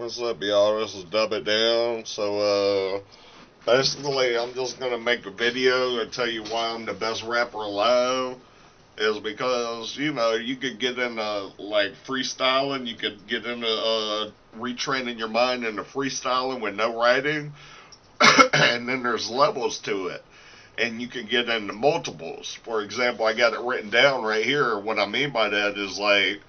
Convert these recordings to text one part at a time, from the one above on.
What's up, y'all? This is Dubitdown. Basically, I'm just gonna make a video and tell you why I'm the best rapper alive. Is because, you could get into, like, freestyling, you could get into, retraining your mind into freestyling with no writing, and then there's levels to it. And you can get into multiples. For example, I got it written down right here. What I mean by that is, like,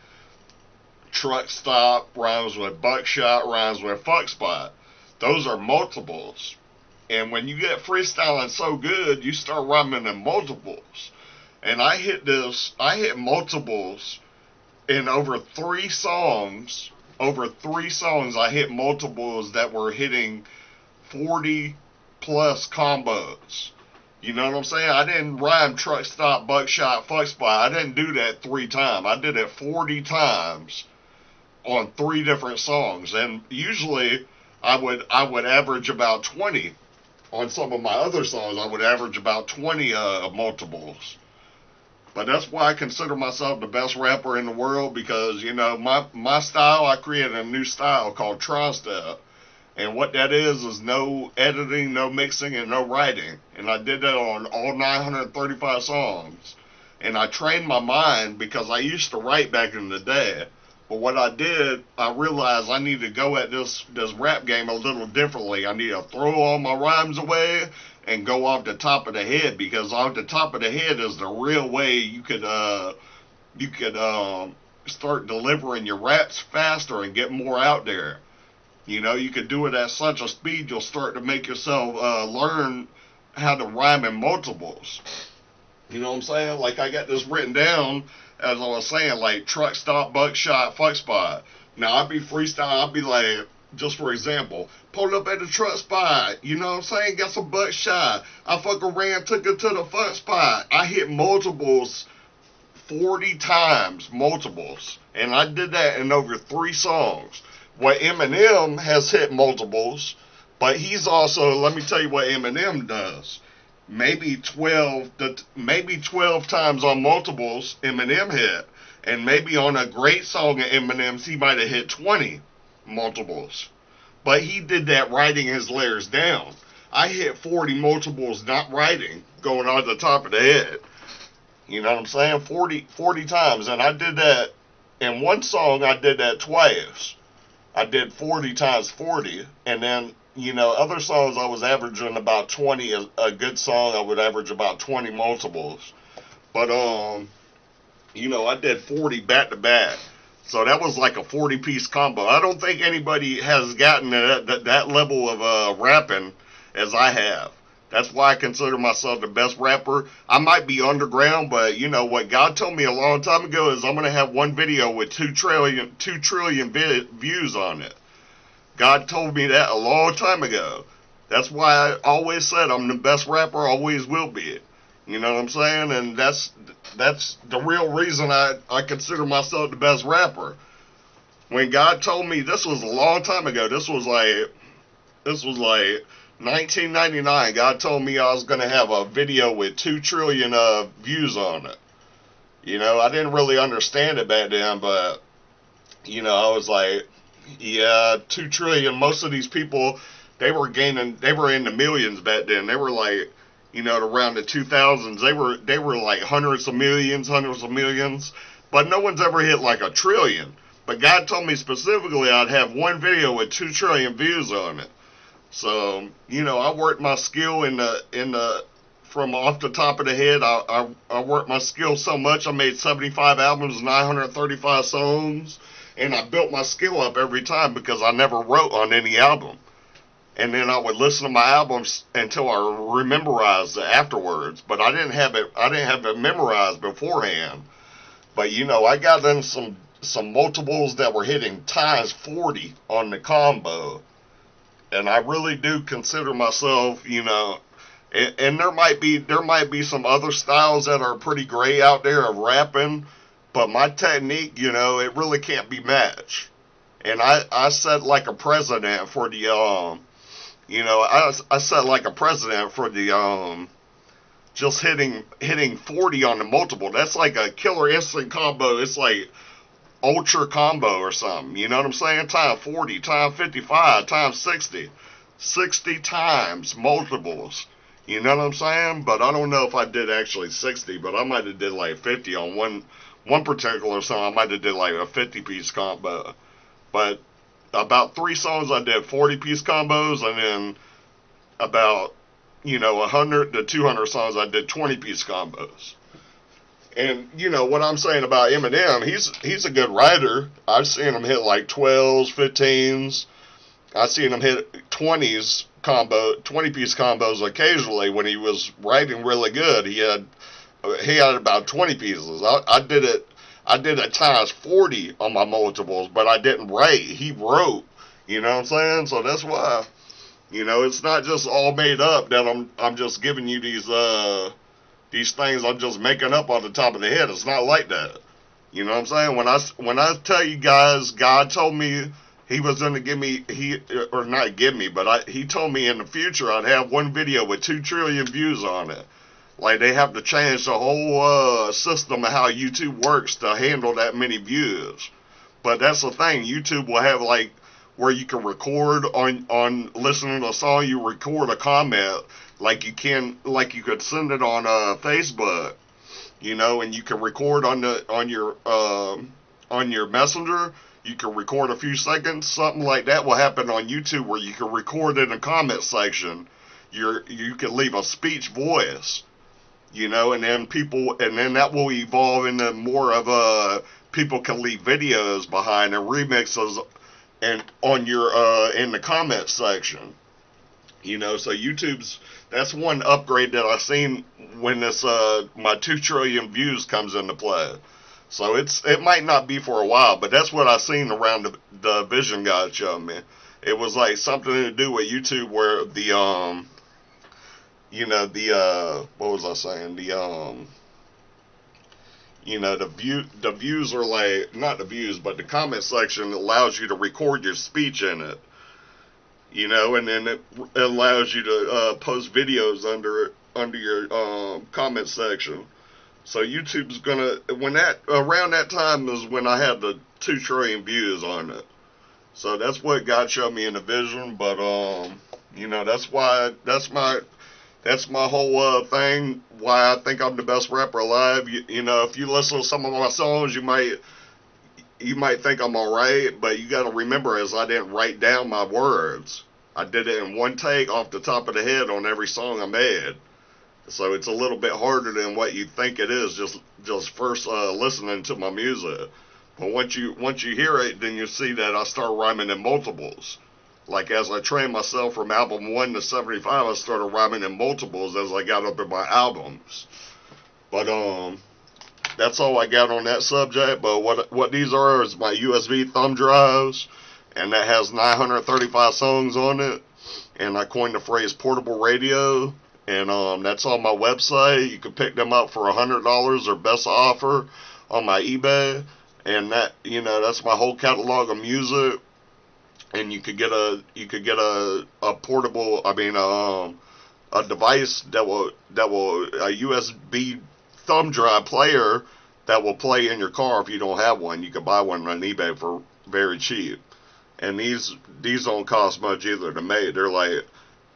truck stop rhymes with buckshot rhymes with fuck spot. Those are multiples. And when you get freestyling so good, you start rhyming in multiples. And I hit multiples in over three songs. Over three songs, I hit multiples that were hitting 40 plus combos. You know what I'm saying? I didn't rhyme truck stop, buckshot, fuck spot. I didn't do that 3 times. I did it 40 times on 3 different songs, and usually I would average about 20 on some of my other songs. I would average about 20 multiples. But that's why I consider myself the best rapper in the world, because my style, I created a new style called tronstep, and what that is no editing, no mixing, and no writing. And I did that on all 935 songs, and I trained my mind because I used to write back in the day. But what I did, I realized I need to go at this rap game a little differently. I need to throw all my rhymes away and go off the top of the head, because off the top of the head is the real way you could start delivering your raps faster and get more out there. You could do it at such a speed, you'll start to make yourself learn how to rhyme in multiples. You know what I'm saying? Like, I got this written down, as I was saying, like truck stop, buckshot, fuck spot. Now, I'd be freestyle, I'd be like, just for example, pulled up at the truck spot, you know what I'm saying? Got some buckshot. I fucking ran, took it to the fuck spot. I hit multiples 40 times, multiples. And I did that in over 3 songs. What Eminem has hit multiples, but he's also, let me tell you what Eminem does. Maybe 12 times on multiples Eminem hit, and maybe on a great song of Eminem's he might have hit 20 multiples. But he did that writing his layers down. I hit 40 multiples not writing, going on the top of the head. You know what I'm saying? 40 times, and I did that in one song. I did that twice. I did 40 times 40, and then other songs I was averaging about 20. A good song I would average about 20 multiples. But I did 40 back to back. So that was like a 40-piece combo. I don't think anybody has gotten that level of rapping as I have. That's why I consider myself the best rapper. I might be underground, but what God told me a long time ago is I'm going to have one video with 2 trillion views on it. God told me that a long time ago. That's why I always said I'm the best rapper, always will be. You know what I'm saying? And that's the real reason I consider myself the best rapper. When God told me, this was a long time ago, this was like 1999, God told me I was going to have a video with 2 trillion views on it. I didn't really understand it back then, but I was like, yeah, 2 trillion. Most of these people, they were in the millions back then. They were like, around the 2000s, they were like hundreds of millions. But no one's ever hit like 1 trillion. But God told me specifically I'd have one video with 2 trillion views on it. So, I worked my skill from off the top of the head. I worked my skill so much. I made 75 albums, 935 songs. And I built my skill up every time because I never wrote on any album. And then I would listen to my albums until I memorized it afterwards. But I didn't have it memorized beforehand. But I got in some multiples that were hitting times 40 on the combo. And I really do consider myself, and there might be some other styles that are pretty great out there of rapping. But my technique, it really can't be matched. And I set like a precedent for the, I set like a precedent for the, just hitting 40 on the multiple. That's like a killer instant combo. It's like ultra combo or something. You know what I'm saying? Time 40, time 55, time 60. 60 times multiples. You know what I'm saying? But I don't know if I did actually 60, but I might have did like 50 on one particular song. I might have did like a 50-piece combo. But about 3 songs I did 40-piece combos, and then about 100 to 200 songs I did 20-piece combos. And what I'm saying about Eminem, he's a good writer. I've seen him hit like 12s, 15s. I've seen him hit 20s 20-piece combos occasionally when he was writing really good. He had about 20 pieces. I did it times 40 on my multiples, but I didn't write. He wrote. You know what I'm saying? So that's why, it's not just all made up that I'm just giving you these things I'm just making up on the top of the head. It's not like that. You know what I'm saying? When I tell you guys, God told me he was going to give me, he told me in the future I'd have one video with 2 trillion views on it. Like, they have to change the whole system of how YouTube works to handle that many views. But that's the thing. YouTube will have, like, where you can record on listening to a song, you record a comment, like you could send it on Facebook, and you can record on your messenger. You can record a few seconds. Something like that will happen on YouTube, where you can record in the comment section. You can leave a speech voice, and then that will evolve into more of people can leave videos behind and remixes and on your in the comment section. So that's one upgrade that I've seen when this my 2 trillion views comes into play. So it might not be for a while, but that's what I seen around the vision God showed me. It was like something to do with YouTube, where what was I saying? The views are like, not the views, but the comment section allows you to record your speech in it. And then it allows you to post videos under your comment section. So YouTube's around that time is when I had the 2 trillion views on it. So that's what God showed me in the vision. But that's my whole thing. Why I think I'm the best rapper alive. If you listen to some of my songs, you might think I'm alright, but you got to remember is I didn't write down my words. I did it in one take off the top of the head on every song I made. So it's a little bit harder than what you think it is just first listening to my music. But once you hear it, then you see that I start rhyming in multiples. Like, as I trained myself from album 1 to 75, I started rhyming in multiples as I got up in my albums. But that's all I got on that subject. But what these are is my USB thumb drives, and that has 935 songs on it. And I coined the phrase portable radio. And that's on my website. You can pick them up for $100 or best offer on my eBay. And that's my whole catalog of music. And you could get a portable, a device that will a USB thumb drive player that will play in your car if you don't have one. You can buy one on eBay for very cheap. And these don't cost much either to make. They're like,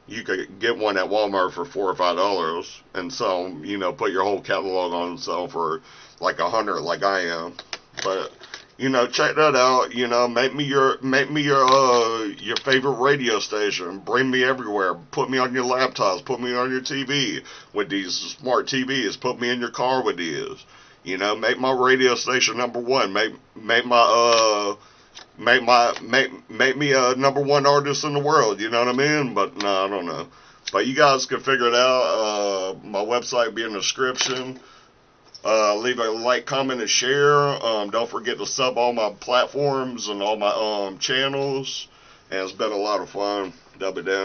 you could get one at Walmart for $4 or $5 and sell them, put your whole catalog on and sell for like $100 like I am. But check that out. Make me your favorite radio station. Bring me everywhere. Put me on your laptops. Put me on your TV with these smart TVs. Put me in your car with these. Make my radio station number one. Make me a number one artist in the world. You know what I mean? But no, I don't know. But you guys can figure it out. My website will be in the description. Leave a like, comment, and share. Don't forget to sub all my platforms and all my channels. And it's been a lot of fun. Dubitdown.